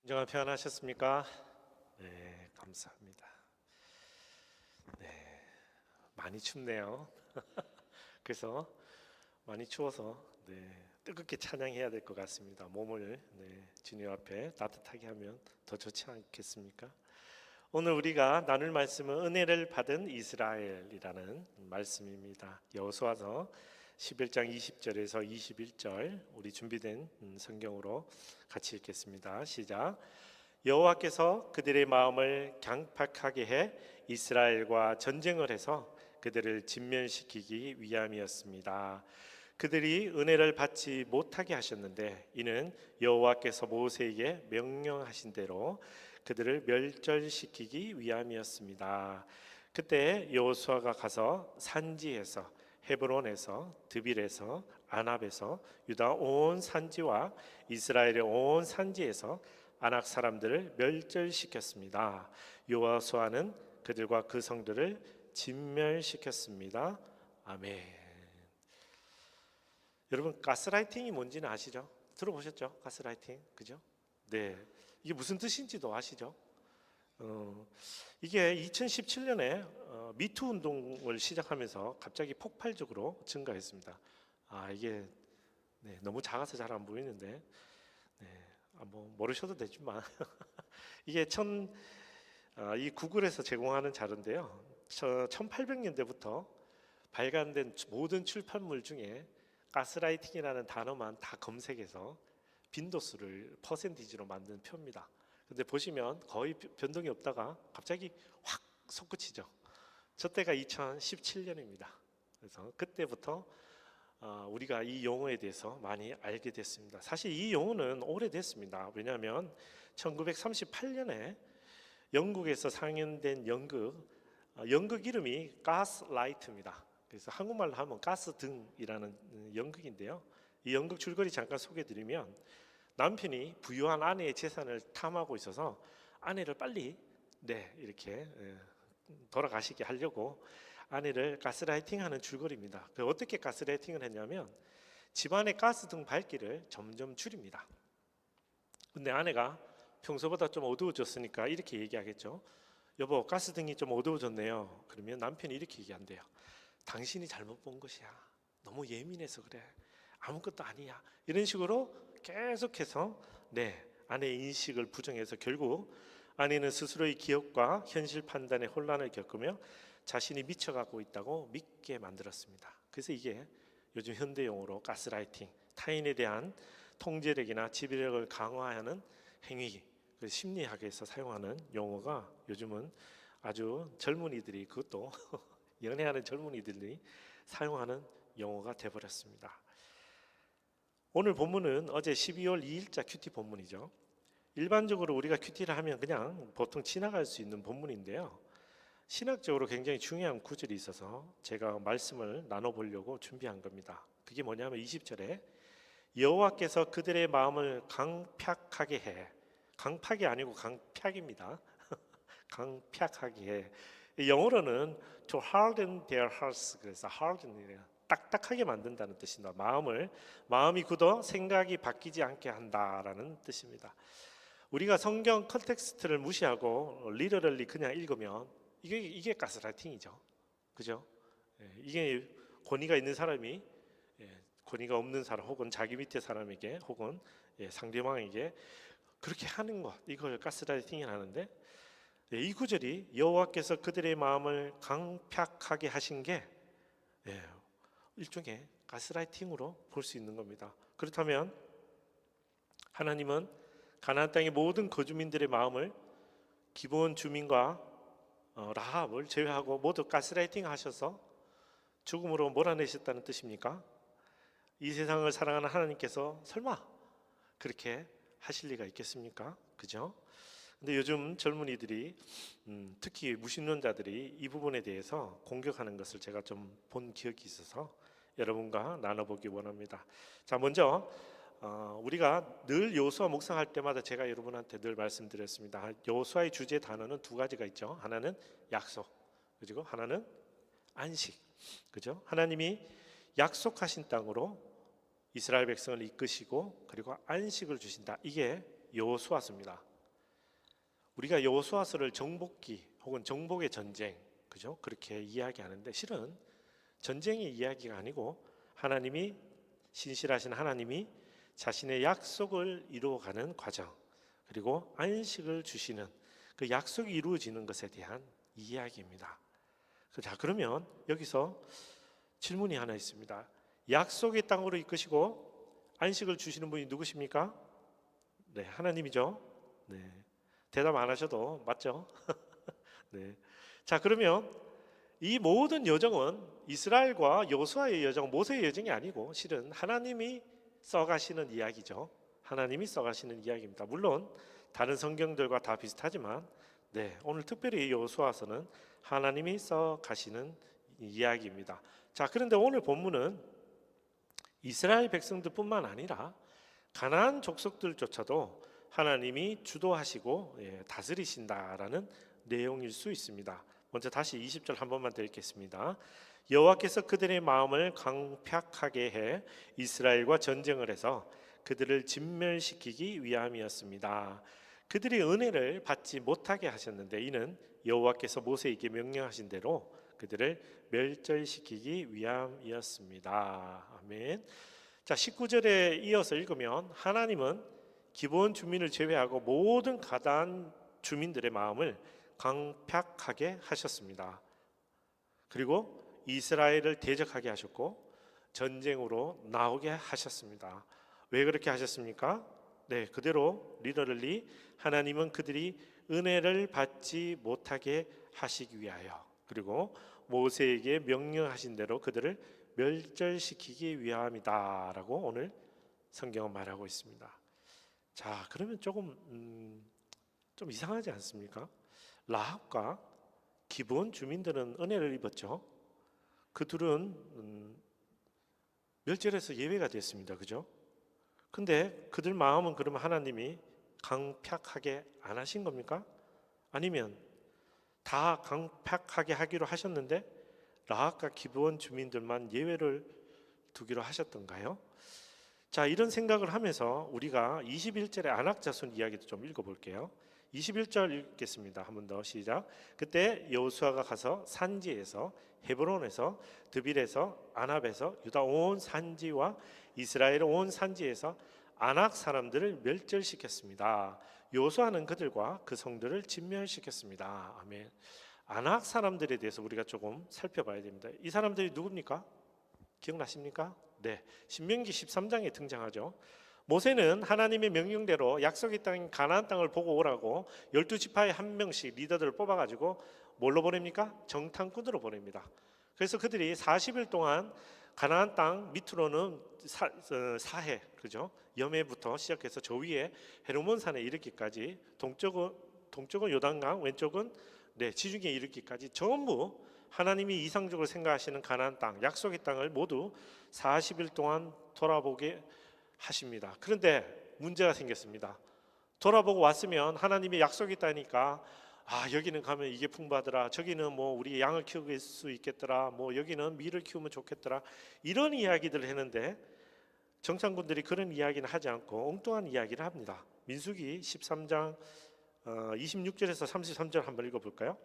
안녕하 평안하셨습니까? 네, 감사합니다. 네, 많이 춥네요. 그래서 많이 추워서 뜨겁게 찬양해야 될 것 같습니다. 몸을 주님 앞에 따뜻하게 하면 더 좋지 않겠습니까? 오늘 우리가 나눌 말씀은 은혜를 받은 이스라엘이라는 말씀입니다. 여호수아서 11장 20절에서 21절 우리 준비된 성경으로 같이 읽겠습니다. 시작. 여호와께서 그들의 마음을 강팍하게 해 이스라엘과 전쟁을 해서 그들을 진멸시키기 위함이었습니다. 그들이 은혜를 받지 못하게 하셨는데 이는 여호와께서 모세에게 명령하신 대로 그들을 멸절시키기 위함이었습니다. 그때 여호수아가 가서 산지에서 헤브론에서 드빌에서 아납에서 유다 온 산지와 이스라엘의 온 산지에서 아낙 사람들을 멸절시켰습니다. 여호수아는 그들과 그 성들을 진멸시켰습니다. 아멘. 여러분 가스라이팅이 뭔지는 아시죠? 들어보셨죠? 가스라이팅, 그죠? 네, 이게 무슨 뜻인지도 아시죠? 이게 2017년에 미투 운동을 시작하면서 갑자기 폭발적으로 증가했습니다. 이게 너무 작아서 잘 안 보이는데 뭐 모르셔도 되지만 이게 이 구글에서 제공하는 자료인데요. 1800년대부터 발간된 모든 출판물 중에 가스라이팅이라는 단어만 다 검색해서 빈도수를 퍼센티지로 만든 표입니다. 근데 보시면 거의 변동이 없다가 갑자기 확 솟구치죠. 저 때가 2017년입니다. 그래서 그때부터 우리가 이 용어에 대해서 많이 알게 됐습니다. 사실 이 용어는 오래됐습니다. 왜냐하면 1938년에 영국에서 상연된 연극 이름이 가스라이트입니다. 그래서 한국말로 하면 가스등이라는 연극인데요. 이 연극 줄거리 잠깐 소개해드리면 남편이 부유한 아내의 재산을 탐하고 있어서 아내를 빨리 이렇게 돌아가시게 하려고 아내를 가스라이팅하는 줄거리입니다. 어떻게 가스라이팅을 했냐면 집안의 가스등 밝기를 점점 줄입니다. 근데 아내가 평소보다 좀 어두워졌으니까 이렇게 얘기하겠죠. 여보, 가스등이 좀 어두워졌네요. 그러면 남편이 이렇게 얘기한대요. 당신이 잘못 본 것이야. 너무 예민해서 그래. 아무것도 아니야. 이런 식으로 계속해서 아내의 인식을 부정해서 결국 아내는 스스로의 기억과 현실 판단의 혼란을 겪으며 자신이 미쳐가고 있다고 믿게 만들었습니다. 그래서 이게 요즘 현대 용어로 가스라이팅, 타인에 대한 통제력이나 지배력을 강화하는 행위, 심리학에서 사용하는 용어가 요즘은 아주 젊은이들이, 그것도 연애하는 젊은이들이 사용하는 용어가 되어버렸습니다. 오늘 본문은 어제 12월 2일자 큐티 본문이죠. 일반적으로 우리가 큐티를 하면 그냥 보통 지나갈 수 있는 본문인데요. 신학적으로 굉장히 중요한 구절이 있어서 제가 말씀을 나눠보려고 준비한 겁니다. 그게 뭐냐면 20절에 여호와께서 그들의 마음을 강팍하게 해. 강팍이 아니고 강팍입니다. 강팍하게 해. 영어로는 to harden their hearts, 그래서 harden이래요. 딱딱하게 만든다는 뜻입니다. 마음이 굳어 생각이 바뀌지 않게 한다라는 뜻입니다. 우리가 성경 컨텍스트를 무시하고 리더럴리 그냥 읽으면 이게 가스라이팅이죠. 그죠? 이게 권위가 있는 사람이 권위가 없는 사람 혹은 자기 밑에 사람에게 혹은 상대방에게 그렇게 하는 것, 이걸 가스라이팅이 하는데 이 구절이 여호와께서 그들의 마음을 강팍하게 하신 게 일종의 가스라이팅으로 볼 수 있는 겁니다. 그렇다면 하나님은 가나안 땅의 모든 거주민들의 마음을 기본 주민과 라합을 제외하고 모두 가스라이팅 하셔서 죽음으로 몰아내셨다는 뜻입니까? 이 세상을 사랑하는 하나님께서 설마 그렇게 하실 리가 있겠습니까? 그죠? 근데 요즘 젊은이들이 특히 무신론자들이 이 부분에 대해서 공격하는 것을 제가 좀 본 기억이 있어서 여러분과 나눠보기 원합니다. 자, 먼저 우리가 늘 여호수아 묵상할 때마다 제가 여러분한테 늘 말씀드렸습니다. 여호수아의 주제 단어는 두 가지가 있죠. 하나는 약속, 그리고 하나는 안식. 그죠? 하나님이 약속하신 땅으로 이스라엘 백성을 이끄시고 그리고 안식을 주신다. 이게 여호수아서입니다. 우리가 여호수아서를 정복기 혹은 정복의 전쟁, 그죠? 그렇게 이야기하는데 실은 전쟁의 이야기가 아니고 하나님이 신실하신 하나님이 자신의 약속을 이루어가는 과정, 그리고 안식을 주시는 그 약속이 이루어지는 것에 대한 이야기입니다. 자, 그러면 여기서 질문이 하나 있습니다. 약속의 땅으로 이끄시고 안식을 주시는 분이 누구십니까? 네, 하나님이죠. 네, 대답 안 하셔도 맞죠? 네. 자, 그러면 이 모든 여정은 이스라엘과 여호수아의 여정, 모세의 여정이 아니고 실은 하나님이 써가시는 이야기죠. 하나님이 써가시는 이야기입니다. 물론 다른 성경들과 다 비슷하지만 네, 오늘 특별히 여호수아서는 하나님이 써가시는 이야기입니다. 자, 그런데 오늘 본문은 이스라엘 백성들뿐만 아니라 가나안 족속들조차도 하나님이 주도하시고 다스리신다라는 내용일 수 있습니다. 먼저 다시 20절 한 번만 더 읽겠습니다. 여호와께서 그들의 마음을 강팍하게 해 이스라엘과 전쟁을 해서 그들을 진멸시키기 위함이었습니다. 그들이 은혜를 받지 못하게 하셨는데 이는 여호와께서 모세에게 명령하신 대로 그들을 멸절시키기 위함이었습니다. 아멘. 자, 19절에 이어서 읽으면 하나님은 기본 주민을 제외하고 모든 가나안 주민들의 마음을 강팍하게 하셨습니다. 그리고 이스라엘을 대적하게 하셨고 전쟁으로 나오게 하셨습니다. 왜 그렇게 하셨습니까? 네, 그대로 리더럴리 하나님은 그들이 은혜를 받지 못하게 하시기 위하여 그리고 모세에게 명령하신 대로 그들을 멸절시키기 위함이다라고 오늘 성경은 말하고 있습니다. 자, 그러면 조금 좀 이상하지 않습니까? 라합과 기브온 주민들은 은혜를 입었죠. 그 둘은 멸절에서 예외가 됐습니다. 그죠? 근데 그들 마음은 그러면 하나님이 강팍하게 안 하신 겁니까? 아니면 다 강팍하게 하기로 하셨는데 라합과 기브온 주민들만 예외를 두기로 하셨던가요? 자, 이런 생각을 하면서 우리가 21절의 안악자손 이야기도 좀 읽어볼게요. 21절 읽겠습니다. 한 번 더 시작. 그때 여호수아가 가서 산지에서 헤브론에서 드빌에서 아납에서 유다 온 산지와 이스라엘 온 산지에서 안악 사람들을 멸절시켰습니다. 여호수아는 그들과 그 성들을 진멸시켰습니다. 아멘. 안악 사람들에 대해서 우리가 조금 살펴봐야 됩니다. 이 사람들이 누굽니까? 기억나십니까? 네, 신명기 13장에 등장하죠. 모세는 하나님의 명령대로 약속의 땅인 가나안 땅을 보고 오라고 12지파의 한 명씩 리더들을 뽑아가지고 뭘로 보냅니까? 정탐꾼으로 보냅니다. 그래서 그들이 40일 동안 가나안 땅 밑으로는 사해, 그죠? 염해부터 시작해서 저 위에 헤르몬산에 이르기까지 동쪽은 요단강, 왼쪽은 지중해에 이르기까지 전부 하나님이 이상적으로 생각하시는 가나안 땅, 약속의 땅을 모두 40일 동안 돌아보게 하십니다. 그런데 문제가 생겼습니다. 돌아보고 왔으면 하나님의 약속이 있다니까 여기는 가면 이게 풍부하더라, 저기는 뭐 우리 양을 키울 수 있겠더라, 뭐 여기는 밀을 키우면 좋겠더라, 이런 이야기들을 했는데 정탐꾼들이 그런 이야기는 하지 않고 엉뚱한 이야기를 합니다. 민수기 13장 26절에서 33절 한번 읽어볼까요?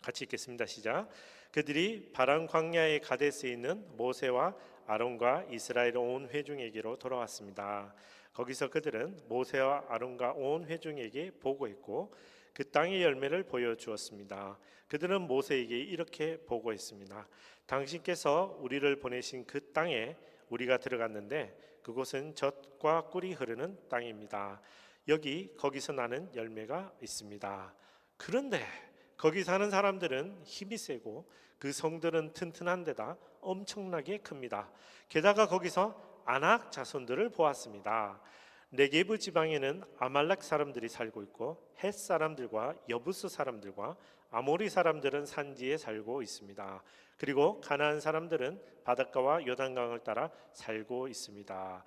같이 읽겠습니다. 시작. 그들이 바람 광야의 가데스에 있는 모세와 아론과 이스라엘 온 회중에게로 돌아왔습니다. 거기서 그들은 모세와 아론과 온 회중에게 보고했고 그 땅의 열매를 보여주었습니다. 그들은 모세에게 이렇게 보고했습니다. 당신께서 우리를 보내신 그 땅에 우리가 들어갔는데 그곳은 젖과 꿀이 흐르는 땅입니다. 거기서 나는 열매가 있습니다. 그런데 거기 사는 사람들은 힘이 세고 그 성들은 튼튼한 데다 엄청나게 큽니다. 게다가 거기서 아낙 자손들을 보았습니다. 네게브 지방에는 아말렉 사람들이 살고 있고 헷 사람들과 여부스 사람들과 아모리 사람들은 산지에 살고 있습니다. 그리고 가나안 사람들은 바닷가와 요단강을 따라 살고 있습니다.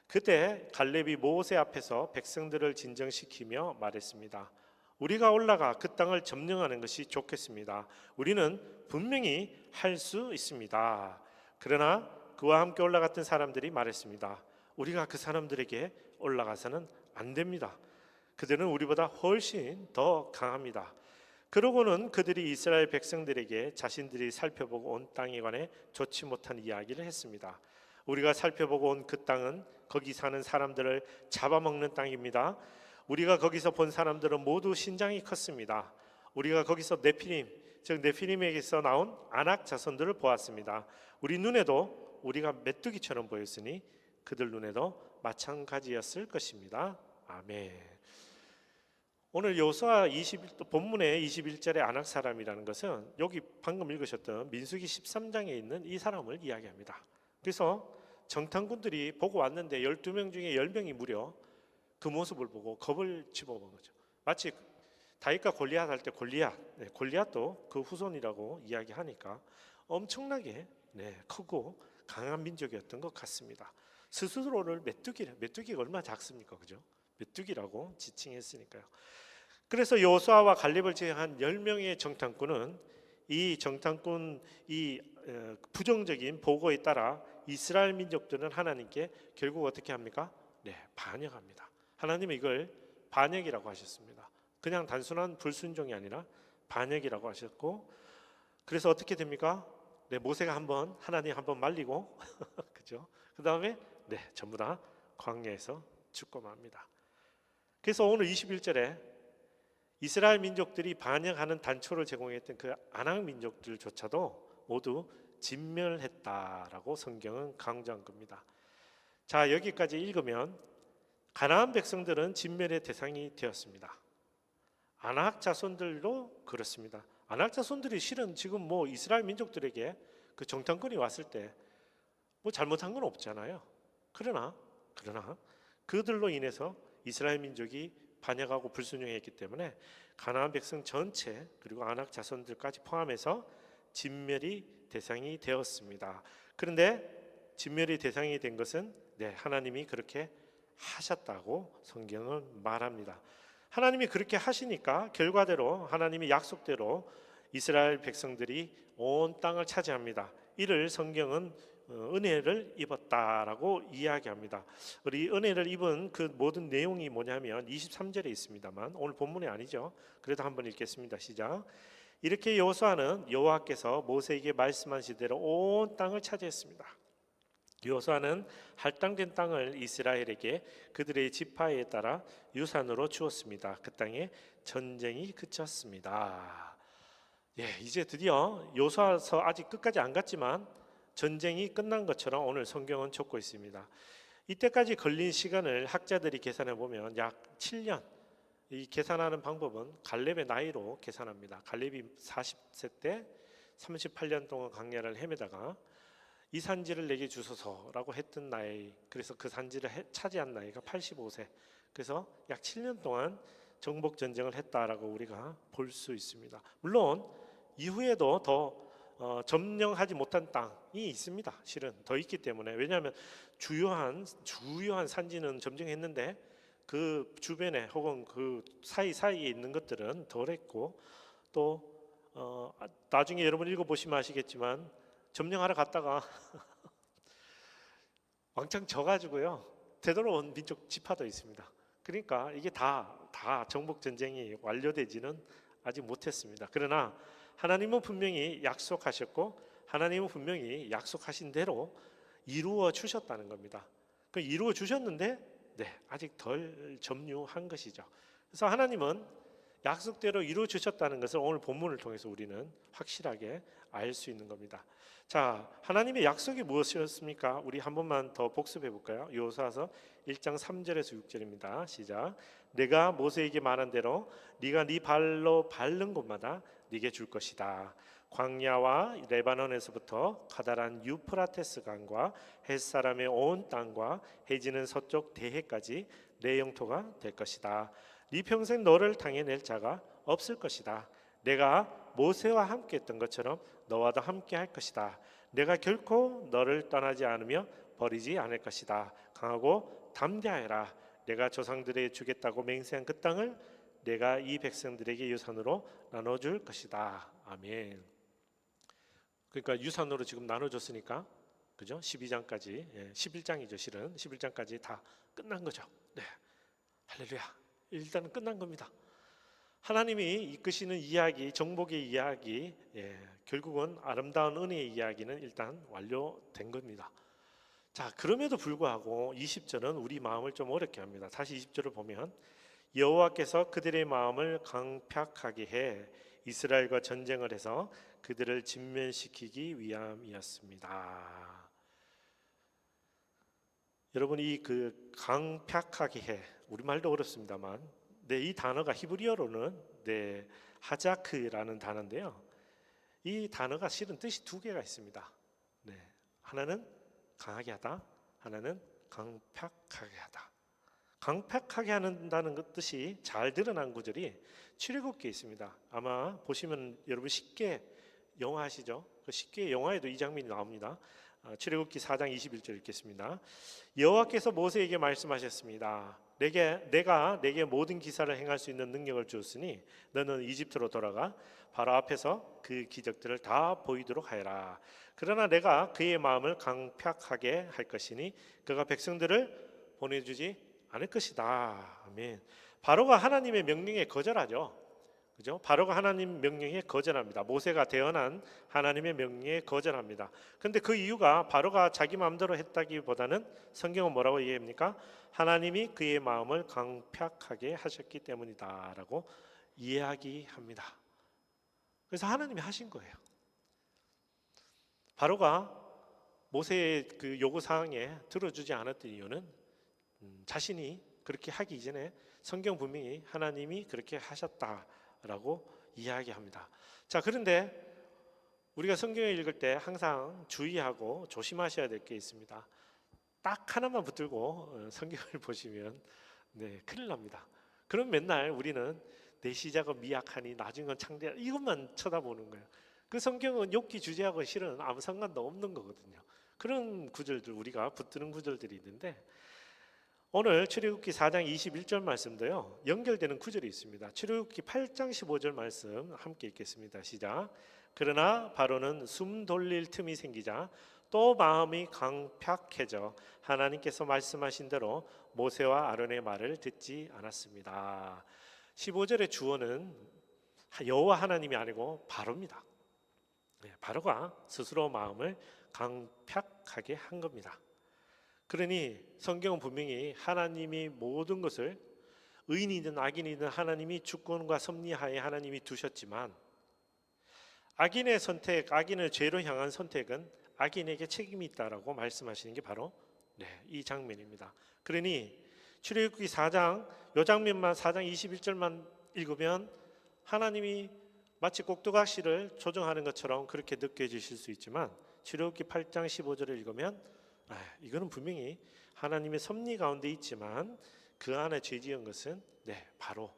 그때 갈렙이 모세 앞에서 백성들을 진정시키며 말했습니다. 우리가 올라가 그 땅을 점령하는 것이 좋겠습니다. 우리는 분명히 할 수 있습니다. 그러나 그와 함께 올라갔던 사람들이 말했습니다. 우리가 그 사람들에게 올라가서는 안 됩니다. 그들은 우리보다 훨씬 더 강합니다. 그러고는 그들이 이스라엘 백성들에게 자신들이 살펴보고 온 땅에 관해 좋지 못한 이야기를 했습니다. 우리가 살펴보고 온 그 땅은 거기 사는 사람들을 잡아먹는 땅입니다. 우리가 거기서 본 사람들은 모두 신장이 컸습니다. 우리가 거기서 네피림, 즉 네피림에게서 나온 아낙 자손들을 보았습니다. 우리 눈에도 우리가 메뚜기처럼 보였으니 그들 눈에도 마찬가지였을 것입니다. 아멘. 오늘 여호수아 본문의 21절의 아낙 사람이라는 것은 여기 방금 읽으셨던 민수기 13장에 있는 이 사람을 이야기합니다. 그래서 정탐꾼들이 보고 왔는데 12명 중에 10명이 무려 그 모습을 보고 겁을 집어먹은 거죠. 마치 다윗과 골리앗 할 때 골리앗도 그 후손이라고 이야기하니까 엄청나게 크고 강한 민족이었던 것 같습니다. 스스로를 메뚜기가 얼마나 작습니까, 그죠? 메뚜기라고 지칭했으니까요. 그래서 여호수아와 갈렙을 제외한 10명의 정탐꾼은 이 부정적인 보고에 따라 이스라엘 민족들은 하나님께 결국 어떻게 합니까? 반역합니다. 하나님은 이걸 반역이라고 하셨습니다. 그냥 단순한 불순종이 아니라 반역이라고 하셨고, 그래서 어떻게 됩니까? 모세가 하나님 한번 말리고 그죠? 그 다음에 전부 다 광야에서 죽고 맙니다. 그래서 오늘 21절에 이스라엘 민족들이 반역하는 단초를 제공했던 그 아낙 민족들조차도 모두 진멸했다라고 성경은 강조한 겁니다. 자, 여기까지 읽으면 가나안 백성들은 진멸의 대상이 되었습니다. 아낙 자손들도 그렇습니다. 아낙 자손들이 실은 지금 이스라엘 민족들에게 그 정탐꾼이 왔을 때 잘못한 건 없잖아요. 그러나 그들로 인해서 이스라엘 민족이 반역하고 불순종했기 때문에 가나안 백성 전체 그리고 아낙 자손들까지 포함해서 진멸이 대상이 되었습니다. 그런데 진멸이 대상이 된 것은 하나님이 그렇게 하셨다고 성경은 말합니다. 하나님이 그렇게 하시니까 결과대로 하나님의 약속대로 이스라엘 백성들이 온 땅을 차지합니다. 이를 성경은 은혜를 입었다라고 이야기합니다. 우리 은혜를 입은 그 모든 내용이 뭐냐면 23절에 있습니다만 오늘 본문이 아니죠. 그래도 한번 읽겠습니다. 시작. 이렇게 여호수아는 여호와께서 모세에게 말씀하신 대로 온 땅을 차지했습니다. 여호수아는 할당된 땅을 이스라엘에게 그들의 지파에 따라 유산으로 주었습니다. 그 땅에 전쟁이 그쳤습니다. 이제 드디어 여호수아서 아직 끝까지 안 갔지만 전쟁이 끝난 것처럼 오늘 성경은 적고 있습니다. 이때까지 걸린 시간을 학자들이 계산해 보면 약 7년. 이 계산하는 방법은 갈렙의 나이로 계산합니다. 갈렙이 40세 때 38년 동안 광야를 헤매다가 이 산지를 내게 주소서라고 했던 나이, 그래서 그 산지를 차지한 나이가 85세. 그래서 약 7년 동안 정복 전쟁을 했다라고 우리가 볼 수 있습니다. 물론 이후에도 더 점령하지 못한 땅이 있습니다. 실은 더 있기 때문에, 왜냐하면 주요한 산지는 점령했는데 그 주변에 혹은 그 사이사이에 있는 것들은 덜했고, 또 나중에 여러분 읽어보시면 아시겠지만 점령하러 갔다가 왕창 져가지고요 되돌아온 민족 지파도 있습니다. 그러니까 이게 다 정복 전쟁이 완료되지는 아직 못했습니다. 그러나 하나님은 분명히 약속하셨고 하나님은 분명히 약속하신 대로 이루어 주셨다는 겁니다. 그 이루어 주셨는데 아직 덜 점유한 것이죠. 그래서 하나님은 약속대로 이루어 주셨다는 것을 오늘 본문을 통해서 우리는 확실하게 알 수 있는 겁니다. 자, 하나님의 약속이 무엇이었습니까? 우리 한 번만 더 복습해 볼까요? 여호수아서 1장 3절에서 6절입니다. 시작. 내가 모세에게 말한 대로 네가 네 발로 밟는 곳마다 네게 줄 것이다. 광야와 레바논에서부터 가다란 유프라테스 강과 헷사람의 온 땅과 해지는 서쪽 대해까지 내 영토가 될 것이다. 네 평생 너를 당해낼 자가 없을 것이다. 내가 모세와 함께 했던 것처럼 너와도 함께 할 것이다. 내가 결코 너를 떠나지 않으며 버리지 않을 것이다. 강하고 담대하여라. 내가 조상들에게 주겠다고 맹세한 그 땅을 내가 이 백성들에게 유산으로 나눠줄 것이다. 아멘. 그러니까 유산으로 지금 나눠줬으니까, 그죠? 12장까지, 11장이죠. 실은 11장까지 다 끝난 거죠. 할렐루야. 일단은 끝난 겁니다. 하나님이 이끄시는 이야기, 정복의 이야기, 결국은 아름다운 은혜의 이야기는 일단 완료된 겁니다. 자, 그럼에도 불구하고 20절은 우리 마음을 좀 어렵게 합니다. 다시 20절을 보면 여호와께서 그들의 마음을 강팍하게 해 이스라엘과 전쟁을 해서 그들을 진멸시키기 위함이었습니다. 여러분, 이 강팍하게 해, 우리말도 어렵습니다만, 이 단어가 히브리어로는 하자크라는 단어인데요. 이 단어가 실은 뜻이 두 개가 있습니다. 하나는 강하게 하다, 하나는 강팍하게 하다. 강팍하게 한다는 그 뜻이 잘 드러난 구절이 출애굽기에 있습니다. 아마 보시면 여러분 쉽게 영화 아시죠? 그 쉽게 영화에도 이 장면이 나옵니다. 출애굽기 4장 21절 읽겠습니다. 여호와께서 모세에게 말씀하셨습니다. 내가 내게 모든 기사를 행할 수 있는 능력을 주었으니 너는 이집트로 돌아가 바로 앞에서 그 기적들을 다 보이도록 하여라. 그러나 내가 그의 마음을 강팍하게 할 것이니 그가 백성들을 보내주지 않을 것이다. 아멘. 바로가 하나님의 명령에 거절하죠. 그죠? 바로가 하나님 명령에 거절합니다. 모세가 대언한 하나님의 명령에 거절합니다. 그런데 그 이유가 바로가 자기 마음대로 했다기보다는 성경은 뭐라고 얘기합니까? 하나님이 그의 마음을 강팍하게 하셨기 때문이다라고 이야기합니다. 그래서 하나님이 하신 거예요. 바로가 모세의 그 요구 사항에 들어주지 않았던 이유는 자신이 그렇게 하기 이전에 성경 분명히 하나님이 그렇게 하셨다라고 이야기합니다. 자, 그런데 우리가 성경을 읽을 때 항상 주의하고 조심하셔야 될 게 있습니다. 딱 하나만 붙들고 성경을 보시면 큰일 납니다. 그럼 맨날 우리는 내 시작은 미약하니 나중은 창대하니 이것만 쳐다보는 거예요. 그 성경은 욥기 주제하고 실은 아무 상관도 없는 거거든요. 그런 구절들, 우리가 붙드는 구절들이 있는데 오늘 출애굽기 4장 21절 말씀도요 연결되는 구절이 있습니다. 출애굽기 8장 15절 말씀 함께 읽겠습니다. 시작. 그러나 바로는 숨 돌릴 틈이 생기자 또 마음이 강팍해져 하나님께서 말씀하신 대로 모세와 아론의 말을 듣지 않았습니다. 15절의 주어는 여호와 하나님이 아니고 바로입니다. 바로가 스스로 마음을 강팍하게 한 겁니다. 그러니 성경은 분명히 하나님이 모든 것을 의인이든 악인이든 하나님이 주권과 섭리하에 하나님이 두셨지만 악인의 선택, 악인을 죄로 향한 선택은 악인에게 책임이 있다라고 말씀하시는 게 바로 이 장면입니다. 그러니 출애굽기 4장 이 장면만 4장 21절만 읽으면 하나님이 마치 꼭두각시를 조정하는 것처럼 그렇게 느껴지실 수 있지만 출애굽기 8장 15절을 읽으면 이거는 분명히 하나님의 섭리 가운데 있지만 그 안에 죄 지은 것은 바로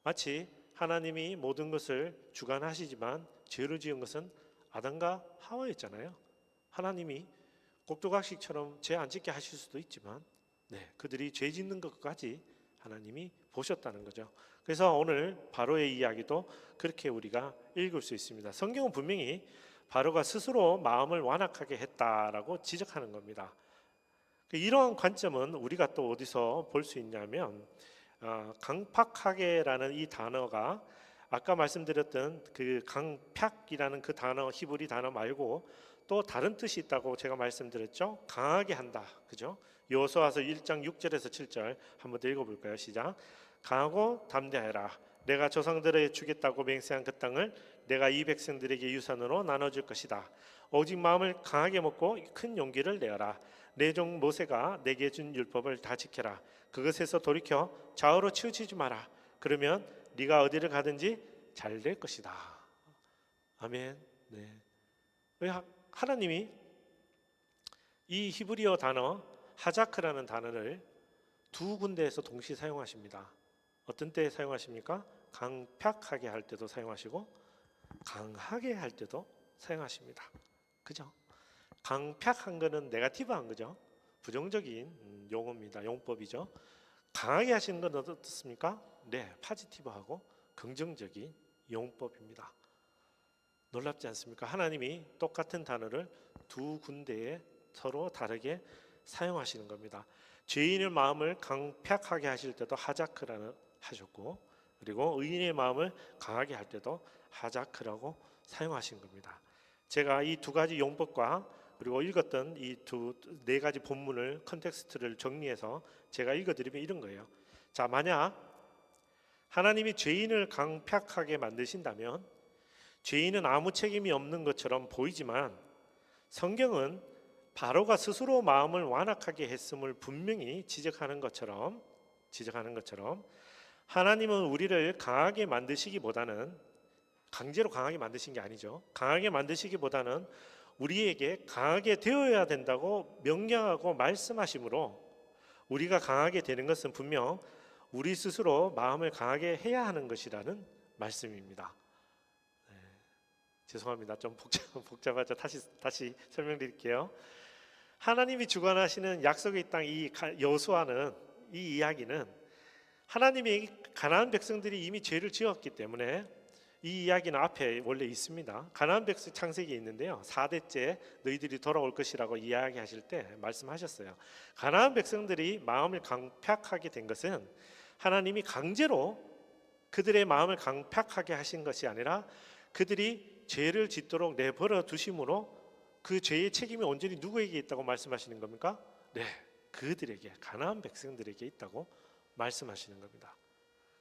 마치 하나님이 모든 것을 주관하시지만 죄를 지은 것은 아담과 하와였잖아요. 하나님이 꼭두각시처럼 죄 안 짓게 하실 수도 있지만 그들이 죄 짓는 것까지 하나님이 보셨다는 거죠. 그래서 오늘 바로의 이야기도 그렇게 우리가 읽을 수 있습니다. 성경은 분명히 바로가 스스로 마음을 완악하게 했다라고 지적하는 겁니다. 이러한 관점은 우리가 또 어디서 볼 수 있냐면 강팍하게라는 이 단어가 아까 말씀드렸던 그 강팍이라는 그 단어 히브리 단어 말고 또 다른 뜻이 있다고 제가 말씀드렸죠. 강하게 한다. 그죠? 여호수아서 1장 6절에서 7절 한번 더 읽어볼까요? 시작. 강하고 담대하라. 내가 조상들에게 주겠다고 맹세한 그 땅을 내가 이 백성들에게 유산으로 나눠줄 것이다. 오직 마음을 강하게 먹고 큰 용기를 내어라. 내 종 모세가 내게 준 율법을 다 지켜라. 그것에서 돌이켜 좌우로 치우치지 마라. 그러면 네가 어디를 가든지 잘 될 것이다. 아멘. 왜 하나님이 이 히브리어 단어 하자크라는 단어를 두 군데에서 동시에 사용하십니다. 어떤 때 사용하십니까? 강팍하게 할 때도 사용하시고 강하게 할 때도 사용하십니다. 그죠? 강팍한 거는 네거티브한 거죠. 부정적인 용어입니다. 용법이죠. 강하게 하시는 건 어떻습니까? 포지티브하고 긍정적인 용법입니다. 놀랍지 않습니까? 하나님이 똑같은 단어를 두 군데에 서로 다르게 사용하시는 겁니다. 죄인의 마음을 강팍하게 하실 때도 하자크라는 하셨고, 그리고 의인의 마음을 강하게 할 때도 하자크라고 사용하신 겁니다. 제가 이 두 가지 용법과 그리고 읽었던 이 네 가지 본문을 컨텍스트를 정리해서 제가 읽어드리면 이런 거예요. 자, 만약 하나님이 죄인을 강팍하게 만드신다면 죄인은 아무 책임이 없는 것처럼 보이지만 성경은 바로가 스스로 마음을 완악하게 했음을 분명히 지적하는 것처럼 하나님은 우리를 강하게 만드시기보다는, 강제로 강하게 만드신 게 아니죠. 강하게 만드시기보다는 우리에게 강하게 되어야 된다고 명령하고 말씀하시므로 우리가 강하게 되는 것은 분명 우리 스스로 마음을 강하게 해야 하는 것이라는 말씀입니다. 죄송합니다. 좀 복잡하죠. 다시 설명드릴게요. 하나님이 주관하시는 약속의 땅 이 여호수아는, 이 이야기는 하나님이 가나안 백성들이 이미 죄를 지었기 때문에, 이 이야기는 앞에 원래 있습니다. 가나안 백성 창세기에 있는데요. 4대째 너희들이 돌아올 것이라고 이야기하실 때 말씀하셨어요. 가나안 백성들이 마음을 강팍하게 된 것은 하나님이 강제로 그들의 마음을 강팍하게 하신 것이 아니라 그들이 죄를 짓도록 내버려 두심으로 그 죄의 책임이 온전히 누구에게 있다고 말씀하시는 겁니까? 네, 그들에게, 가나안 백성들에게 있다고 말씀하시는 겁니다.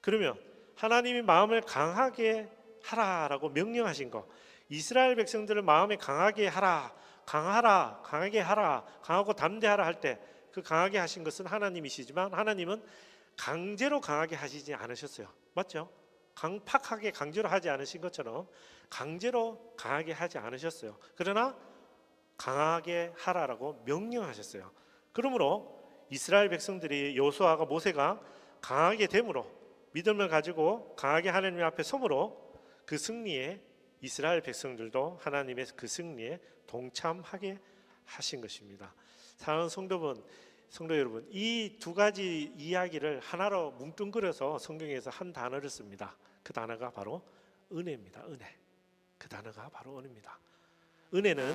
그러면 하나님이 마음을 강하게 하라라고 명령하신 거, 이스라엘 백성들을 마음에 강하게 하라, 강하게 하라, 강하고 담대하라 할 때 그 강하게 하신 것은 하나님이시지만 하나님은 강제로 강하게 하시지 않으셨어요. 맞죠? 강팍하게 강제로 하지 않으신 것처럼 강제로 강하게 하지 않으셨어요. 그러나 강하게 하라라고 명령하셨어요. 그러므로 이스라엘 백성들이, 여호수아가, 모세가 강하게 됨으로, 믿음을 가지고 강하게 하나님 앞에 서므로 그 승리에 이스라엘 백성들도 하나님의 그 승리에 동참하게 하신 것입니다. 사랑하는 성도 여러분, 이 두 가지 이야기를 하나로 뭉뚱그려서 성경에서 한 단어를 씁니다. 그 단어가 바로 은혜입니다. 은혜. 그 단어가 바로 은혜입니다. 은혜는